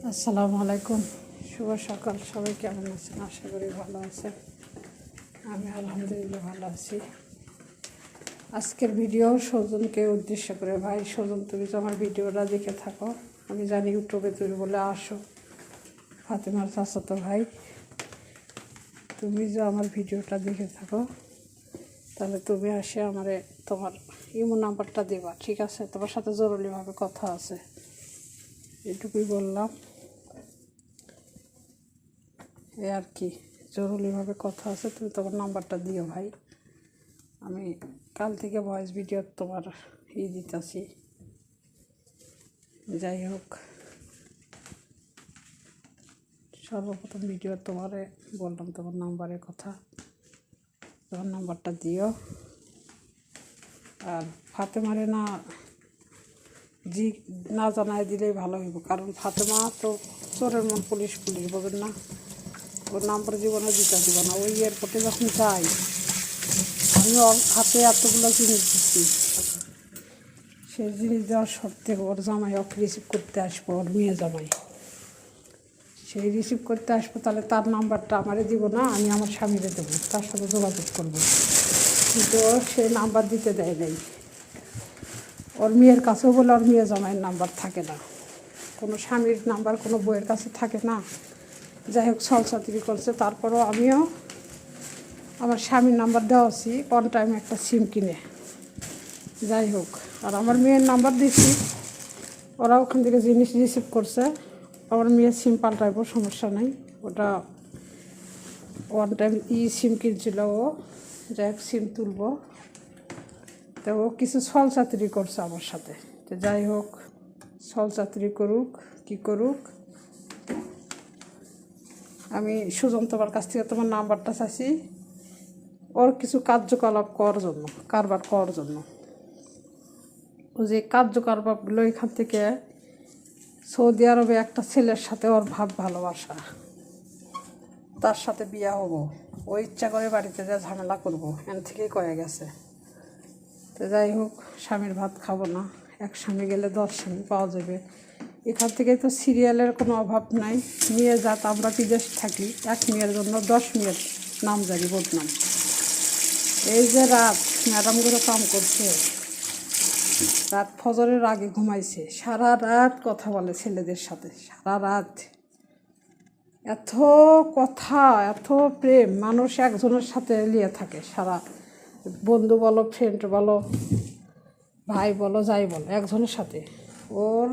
আসসালামু আলাইকুম, শুভ সকাল। সবাই কেমন আছেন? আশা করি ভালো আছেন। আমি আলহামদুলিল্লাহ ভালো আছি। আজকের ভিডিও সজনকে উদ্দেশ্য করে। ভাই সজন, তুমি তো আমার ভিডিওটা দেখে থাকো, আমি জানি ইউটিউবে তুমি বলে আসো। ফাতেমার চাচাতো ভাই, তুমি যে আমার ভিডিওটা দেখে থাকো, তাহলে তুমি আসে আমারে তোমার ইমো নাম্বারটা দেবা, ঠিক আছে? তোমার সাথে জরুরিভাবে কথা আছে, এটুকুই বললাম। এ আর কি, জরুরিভাবে কথা আছে, তুমি তোমার নাম্বারটা দিও ভাই। আমি কাল থেকে ভয়েস ভিডিও তোমার দিতেছি। যাই হোক, সর্বপ্রথম ভিডিও তোমারে বললাম তোমার নাম্বারের কথা, তোমার নাম্বারটা দিও। আর ফাতেমারে না জানাই দিলেই ভালো হইব, কারণ ফাতেমা তো চোরের মন পুলিশ বোঝেন না, ওর নাম্বার জীবনে দিতে দিব না। ওই এয়ারপোর্টে যখন যাই, আমি ওর হাতে এতগুলো জিনিস দিচ্ছি, সেই জিনিস দেওয়ার সত্ত্বে ওর জামাই ওকে রিসিভ করতে আসবো, ওর মেয়ে জামাই সেই রিসিভ করতে আসবো, তাহলে তার নাম্বারটা আমারে দিব না, আমি আমার স্বামীরে দেবো, তার সাথে যোগাযোগ করবো। কিন্তু সে নাম্বার দিতে দেয় নাই। ওর মেয়ের কাছেও বলে ওর মেয়ে জামাইয়ের নাম্বার থাকে না, কোনো স্বামীর নাম্বার কোনো বইয়ের কাছে থাকে না। যাই হোক, ছলছাতুরি করছে। তারপরও আমিও আমার স্বামীর নাম্বার দেওয়াছি কোন টাইমে একটা সিম কিনে। যাই হোক, আর আমার মেয়ের নাম্বার দিছি, ওরা ওখান থেকে জিনিস রিসিভ করছে। আমার মেয়ের সিম পাল্টাইবো, সমস্যা নাই। ওটা ওয়ান টাইম সিম কিনছিল ও, যাই হোক সিম তুলবো। তো ও কিছু ছলচাতুরি করছে আমার সাথে। তো যাই হোক, ছলচাতুরি করুক কি করুক, আমি সুজন তোমার কাছ থেকে তোমার নাম্বারটা চাইছি ওর কিছু কার্যকলাপ করার জন্য, কারবার করার জন্য। ও যে কার্যকলাপগুলো এখান থেকে সৌদি আরবে একটা ছেলের সাথে ওর ভালোবাসা, তার সাথে বিয়া হবো, ও ইচ্ছা করে বাড়িতে যা ঝামেলা করবো, এন থেকেই কয়ে গেছে। তো যাই হোক, স্বামীর ভাত খাবো না, এক স্বামী গেলে 10 স্বামী পাওয়া যাবে। এখান থেকে তো সিরিয়ালের কোনো অভাব নাই। মেয়ে জাত, আমরা বিদেশ থাকি, এক মেয়ের জন্য 10 মেয়ের নাম জানি বদনাম। এই যে রাত ম্যাডামগুলো কাম করছে, রাত ফজরের আগে ঘুমাইছে, সারা রাত কথা বলে ছেলেদের সাথে, সারা রাত এত কথা, এত প্রেম। মানুষ একজনের সাথে লিয়ে থাকে সারা, বন্ধু বলো, ফ্রেন্ড বলো, ভাই বলো, যাই বলো, একজনের সাথে। ওর